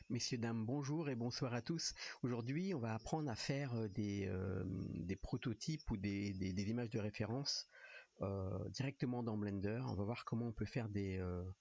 Messieurs, dames, bonjour et bonsoir à tous. Aujourd'hui, on va apprendre à faire des prototypes ou des images de référence directement dans Blender. On va voir comment on peut faire ce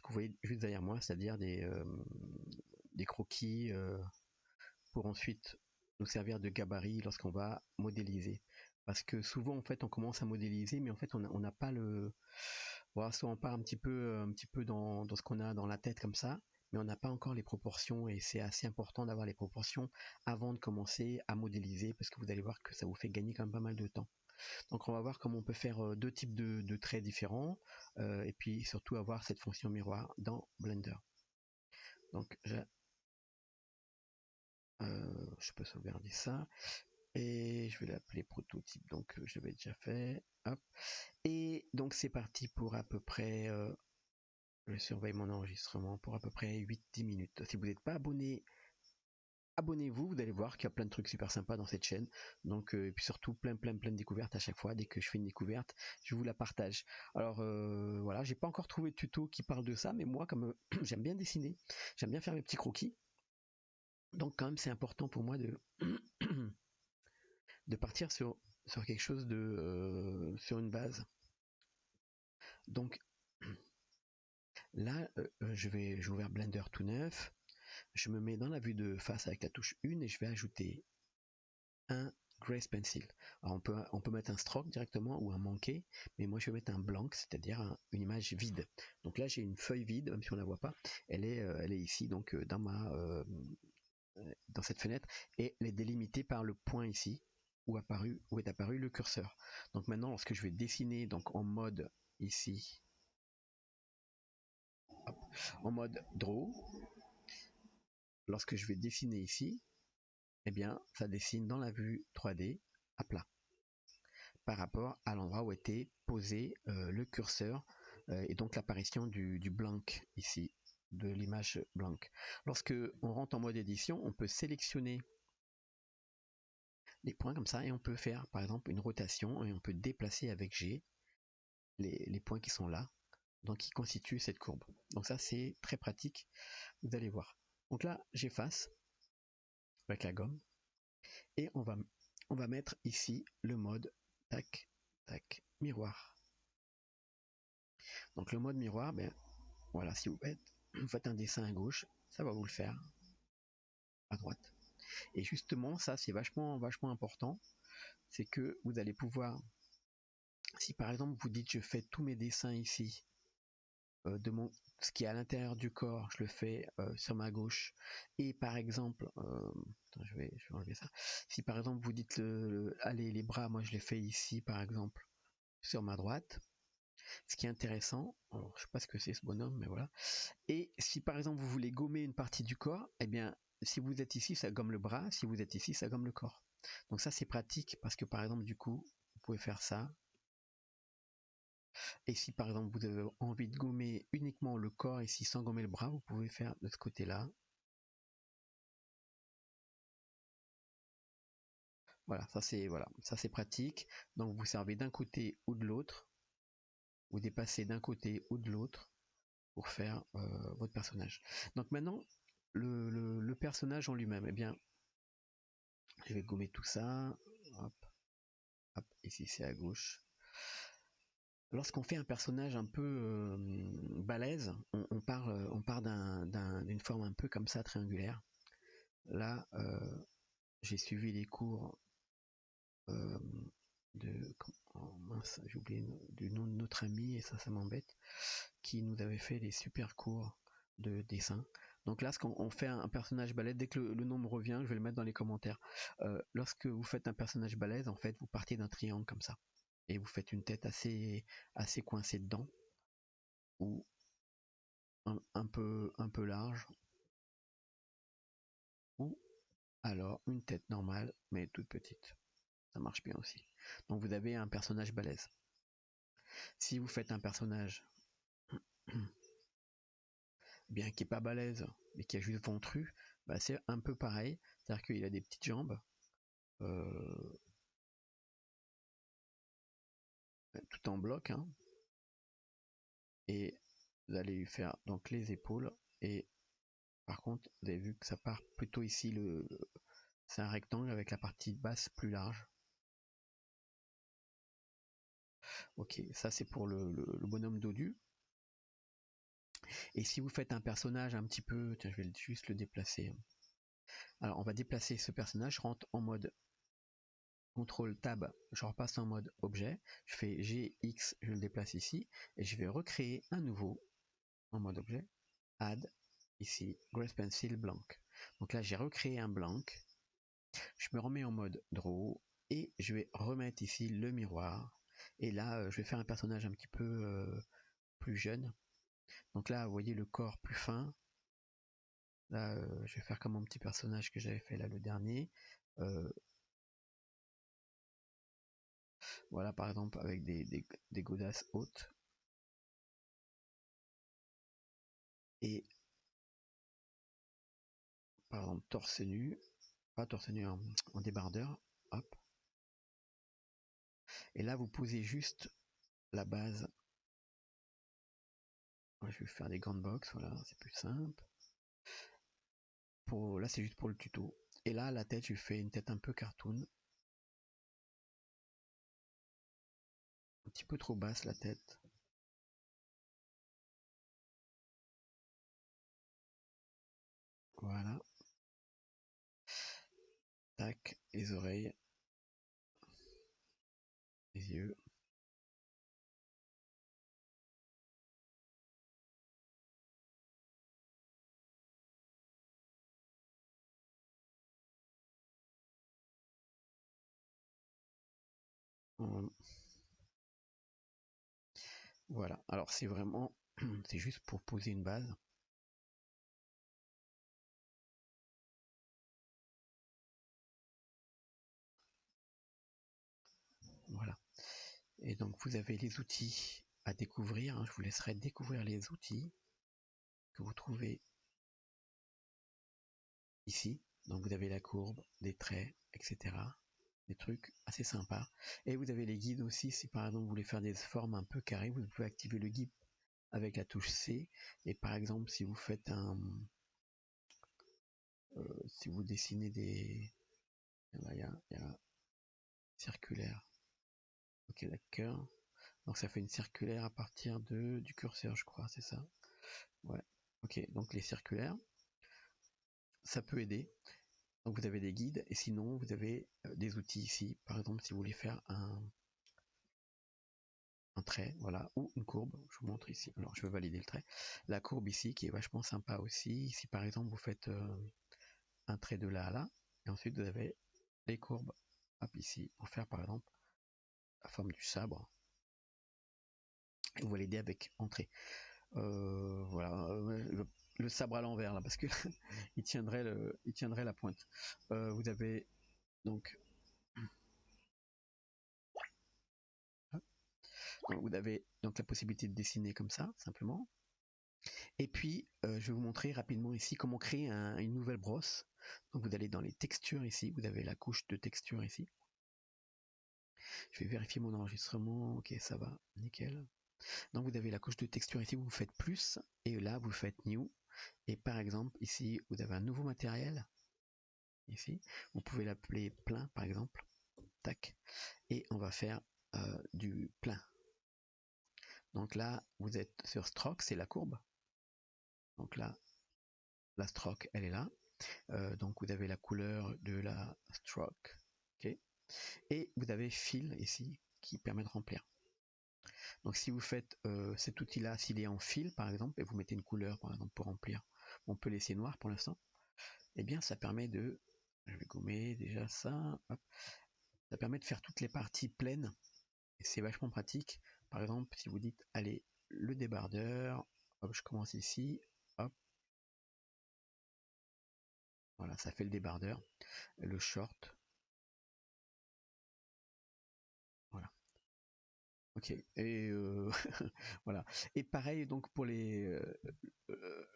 que vous voyez juste derrière moi, c'est-à-dire des croquis pour ensuite nous servir de gabarit lorsqu'on va modéliser. Parce que souvent, en fait, on commence à modéliser, mais en fait, on n'a pas le... Voilà, soit on part un petit peu dans ce qu'on a dans la tête comme ça, mais on n'a pas encore les proportions et c'est assez important d'avoir les proportions avant de commencer à modéliser parce que vous allez voir que ça vous fait gagner quand même pas mal de temps. Donc on va voir comment on peut faire deux types de traits différents et puis surtout avoir cette fonction miroir dans Blender. Donc je peux sauvegarder ça et je vais l'appeler prototype, donc je l'avais déjà fait. Hop. Et donc c'est parti pour à peu près je surveille mon enregistrement pour à peu près 8-10 minutes. Si vous n'êtes pas abonné, abonnez-vous, vous allez voir qu'il y a plein de trucs super sympas dans cette chaîne. Donc, et puis surtout plein de découvertes à chaque fois. Dès que je fais une découverte, je vous la partage. Alors voilà, j'ai pas encore trouvé de tuto qui parle de ça, mais moi, comme j'aime bien dessiner, j'aime bien faire mes petits croquis. Donc quand même, c'est important pour moi de partir sur quelque chose sur une base. Donc là, j'ai ouvert Blender tout neuf. Je me mets dans la vue de face avec la touche 1 et je vais ajouter un Grace Pencil. Alors on peut mettre un stroke directement ou un manqué, mais moi je vais mettre un blank, c'est-à-dire une image vide. Donc là j'ai une feuille vide, même si on la voit pas, elle est ici, donc dans cette fenêtre, et elle est délimitée par le point ici, où est apparu le curseur. Donc maintenant lorsque je vais dessiner donc en mode ici, hop, en mode draw, lorsque je vais dessiner ici, eh bien, ça dessine dans la vue 3D à plat par rapport à l'endroit où était posé le curseur et donc l'apparition du blank ici, de l'image blank. Lorsque on rentre en mode édition, on peut sélectionner les points comme ça et on peut faire par exemple une rotation et on peut déplacer avec G les points qui sont là, donc qui constituent cette courbe. Donc ça c'est très pratique, vous allez voir. Donc là j'efface avec la gomme et on va mettre ici le mode tac tac miroir. Donc le mode miroir, ben voilà, si vous faites un dessin à gauche, ça va vous le faire à droite. Et justement, ça c'est vachement important, c'est que vous allez pouvoir, si par exemple vous dites je fais tous mes dessins ici, ce qui est à l'intérieur du corps, je le fais sur ma gauche, et par exemple, attends, je vais enlever ça. Si par exemple vous dites allez les bras, moi je les fais ici par exemple sur ma droite. Ce qui est intéressant, alors je sais pas ce que c'est ce bonhomme, mais voilà. Et si par exemple vous voulez gommer une partie du corps, eh bien si vous êtes ici, ça gomme le bras, si vous êtes ici, ça gomme le corps. Donc ça c'est pratique parce que par exemple du coup, vous pouvez faire ça. Et si par exemple vous avez envie de gommer uniquement le corps ici sans gommer le bras, vous pouvez faire de ce côté-là. Voilà, ça c'est pratique. Donc vous servez d'un côté ou de l'autre, vous dépassez d'un côté ou de l'autre pour faire votre personnage. Donc maintenant, le personnage en lui-même, eh bien, je vais gommer tout ça. Hop, hop, ici c'est à gauche. Lorsqu'on fait un personnage un peu balèze, on part d'une forme un peu comme ça, triangulaire. Là, j'ai suivi les cours mince, j'ai oublié du nom de notre ami et ça m'embête, qui nous avait fait les super cours de dessin. Donc là, on fait un personnage balèze, dès que le nom me revient, je vais le mettre dans les commentaires. Lorsque vous faites un personnage balèze, en fait, vous partez d'un triangle comme ça. Et vous faites une tête assez coincée dedans, ou un peu large, ou alors une tête normale, mais toute petite. Ça marche bien aussi. Donc vous avez un personnage balèze. Si vous faites un personnage bien qui est pas balèze, mais qui a juste ventru, bah c'est un peu pareil. C'est-à-dire qu'il a des petites jambes, tout en bloc, hein, et vous allez lui faire donc les épaules et Par contre, vous avez vu que ça part plutôt ici, c'est un rectangle avec la partie basse plus large. Ok, ça c'est pour le bonhomme dodu. Et si vous faites un personnage un petit peu, tiens, je vais juste le déplacer. Alors on va déplacer ce personnage, je rentre en mode CTRL TAB, je repasse en mode objet, je fais G, X, je le déplace ici, et je vais recréer un nouveau en mode objet, add, ici, Grace Pencil blanc. Donc là j'ai recréé un blanc, je me remets en mode draw, et je vais remettre ici le miroir, et là je vais faire un personnage un petit peu plus jeune. Donc là vous voyez le corps plus fin. Là, je vais faire comme mon petit personnage que j'avais fait là le dernier. Voilà, par exemple, avec des godasses hautes. Et, par exemple, torse nu. Pas torse nu en débardeur. Hop. Et là, vous posez juste la base. Je vais faire des grandes box, voilà, c'est plus simple. Là, c'est juste pour le tuto. Et là, la tête, je fais une tête un peu cartoon. Un petit peu trop basse, la tête. Voilà. Tac, les oreilles. Les yeux. Voilà. Alors, c'est vraiment... c'est juste pour poser une base. Voilà. Et donc vous avez les outils à découvrir. Je vous laisserai découvrir les outils que vous trouvez ici. Donc vous avez la courbe, des traits, etc. Des trucs assez sympas. Et vous avez les guides aussi. Si par exemple vous voulez faire des formes un peu carrées, vous pouvez activer le guide avec la touche C. Et par exemple si vous faites si vous dessinez des... il y a circulaire. Ok, d'accord. Donc ça fait une circulaire à partir du curseur, je crois, c'est ça. Ouais. Ok, donc les circulaires, ça peut aider. Donc vous avez des guides, et sinon vous avez des outils ici. Par exemple, si vous voulez faire un trait, voilà, ou une courbe, je vous montre ici. Alors je vais valider le trait. La courbe ici, qui est vachement sympa aussi. Si par exemple vous faites un trait de là à là, et ensuite vous avez les courbes, hop, ici, pour faire par exemple la forme du sabre. Et vous validez avec entrée. Voilà, le sabre à l'envers là, parce que il tiendrait la pointe. Vous avez donc vous avez donc la possibilité de dessiner comme ça, simplement. Et puis, je vais vous montrer rapidement ici comment créer une nouvelle brosse. Donc vous allez dans les textures ici, vous avez la couche de texture ici. Je vais vérifier mon enregistrement, ok ça va, nickel. Donc vous avez la couche de texture ici, vous faites plus, et là vous faites new. Et par exemple, ici, vous avez un nouveau matériel, ici, vous pouvez l'appeler plein par exemple, tac, et on va faire du plein. Donc là, vous êtes sur stroke, c'est la courbe. Donc là, la stroke, elle est là. Donc vous avez la couleur de la stroke. Okay. Et vous avez fill ici qui permet de remplir. Donc si vous faites cet outil-là, s'il est en fill par exemple, et vous mettez une couleur par exemple pour remplir, on peut laisser noir pour l'instant, et bien ça permet de, je vais gommer déjà ça, hop. Ça permet de faire toutes les parties pleines, et c'est vachement pratique. Par exemple, si vous dites, allez, le débardeur, hop, je commence ici, hop, voilà, ça fait le débardeur, le short, voilà. Ok, et voilà. Et pareil donc pour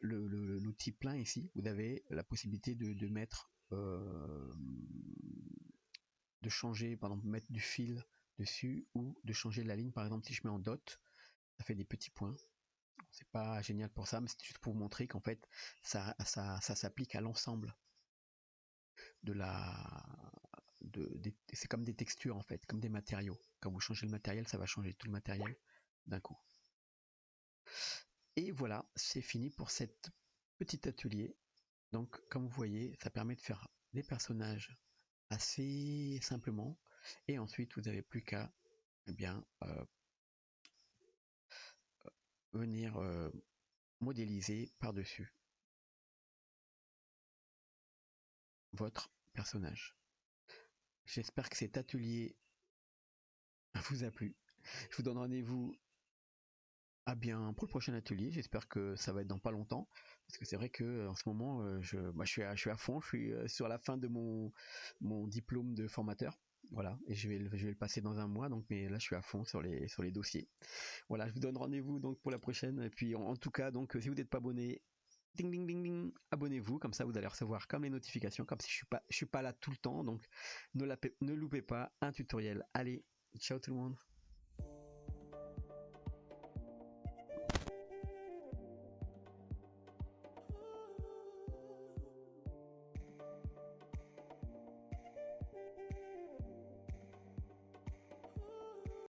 l'outil plein ici, vous avez la possibilité de mettre, de changer, par exemple mettre du fil dessus ou de changer la ligne. Par exemple, si je mets en dot, ça fait des petits points. c'est pas génial pour ça, mais c'est juste pour vous montrer qu'en fait, ça s'applique à l'ensemble de c'est comme des textures en fait, comme des matériaux. Quand vous changez le matériel, ça va changer tout le matériel d'un coup. Et voilà, c'est fini pour cet petit atelier. Donc, comme vous voyez, ça permet de faire des personnages assez simplement. Et ensuite, vous n'avez plus qu'à venir modéliser par-dessus votre personnage. J'espère que cet atelier vous a plu. Je vous donne rendez-vous pour le prochain atelier. J'espère que ça va être dans pas longtemps, parce que c'est vrai que en ce moment je suis à fond. Je suis sur la fin de mon diplôme de formateur. Voilà, et je vais le passer dans un mois, donc mais là je suis à fond sur les dossiers. Voilà, je vous donne rendez-vous donc pour la prochaine. Et puis en tout cas, donc si vous n'êtes pas abonné, ding ding ding ding, abonnez-vous, comme ça vous allez recevoir comme les notifications, comme si je suis pas là tout le temps, donc ne loupez pas un tutoriel. Allez, ciao tout le monde.